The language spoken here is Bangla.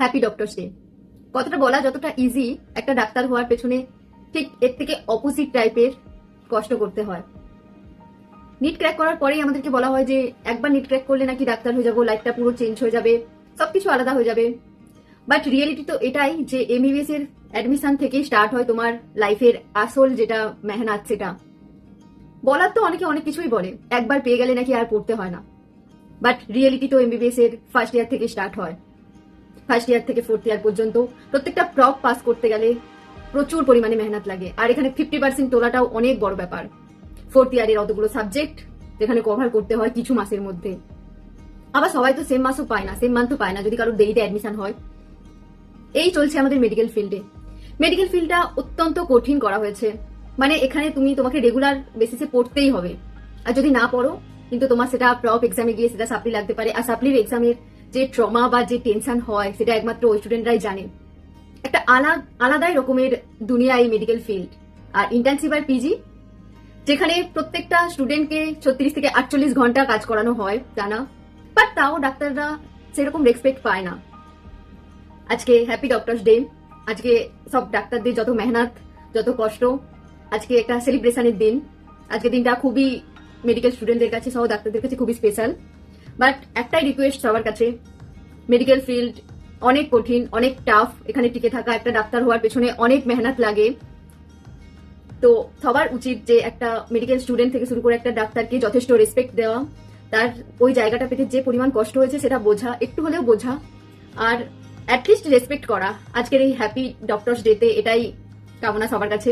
Happy doctors day. কতটা বলা যতটা ইজি, একটা ডাক্তার হওয়ার পেছনে ঠিক এর থেকে অপোজিট টাইপের কষ্ট করতে হয়। নিট ক্র্যাক করার পরেই আমাদেরকে বলা হয় যে একবার নিট ক্র্যাক করলে নাকি ডাক্তার হয়ে যাবো, লাইফটা পুরো চেঞ্জ হয়ে যাবে, সবকিছু আলাদা হয়ে যাবে। বাট রিয়েলিটি তো এটাই যে এমবিবিএস এর অ্যাডমিশন থেকেই স্টার্ট হয় তোমার লাইফের আসল যেটা মেহনত। সেটা বলার তো অনেকে অনেক কিছুই বলে, একবার পেয়ে গেলে নাকি আর পড়তে হয় না। বাট রিয়েলিটি তো এমবিবিএস এর ফার্স্ট ইয়ার থেকে স্টার্ট হয়। ফার্স্ট ইয়ার থেকে ফোর্থ ইয়ার পর্যন্ত প্রত্যেকটা প্রপ পাস করতে গেলে প্রচুর পরিমাণে মেহনত লাগে। আর এখানে 50% তোলাটাও অনেক বড় ব্যাপার। ফোর্থ ইয়ারের অতগুলো সাবজেক্ট যেখানে কভার করতে হয় কিছু মাসের মধ্যে। আবার সবাই তো সেম মাসও পায় না, সেম মান্থও পায় না যদি কারোর দেরিতে অ্যাডমিশন হয়। এই চলছে আমাদের মেডিকেল ফিল্ডে। মেডিকেল ফিল্ডটা অত্যন্ত কঠিন করা হয়েছে। মানে এখানে তোমাকে রেগুলার বেসিসে পড়তেই হবে। আর যদি না পড়ো কিন্তু তোমার সেটা প্রপ এক্সামে গিয়ে সেটা সাপ্লি লাগতে পারে। আর সাপ্লির এক্সামের যে ট্রমা বা যে টেনশন হয় সেটা একমাত্র ওই স্টুডেন্টরাই জানে। একটা আলাদাই রকমের দুনিয়া এই মেডিকেল ফিল্ড। আর ইন্টার্নশিপ আর পিজি, যেখানে প্রত্যেকটা স্টুডেন্টকে 36 থেকে 48 ঘন্টা কাজ করানো হয় টানা, বাট তাও ডাক্তাররা সেরকম রেসপেক্ট পায় না। আজকে হ্যাপি ডক্টরস ডে। আজকে সব ডাক্তারদের যত মেহনত, যত কষ্ট, আজকে একটা সেলিব্রেশনের দিন। আজকে দিনটা খুবই মেডিকেল স্টুডেন্টদের কাছে সহ ডাক্তারদের কাছে খুবই স্পেশাল। বাট একটাই রিকোয়েস্ট সবার কাছে, মেডিকেল ফিল্ড অনেক কঠিন, অনেক টাফ। এখানে টিকে থাকা, একটা ডাক্তার হওয়ার পেছনে অনেক মেহনত লাগে। তো সবার উচিত যে একটা মেডিকেল স্টুডেন্ট থেকে শুরু করে একটা ডাক্তারকে যথেষ্ট রেসপেক্ট দেওয়া, তার ওই জায়গাটা পেতে যে পরিমাণ কষ্ট হয়েছে সেটা বোঝা, একটু হলেও বোঝা, আর অ্যাটলিস্ট রেসপেক্ট করা। আজকের এই হ্যাপি ডক্টরস ডেতে এটাই কামনা সবার কাছে।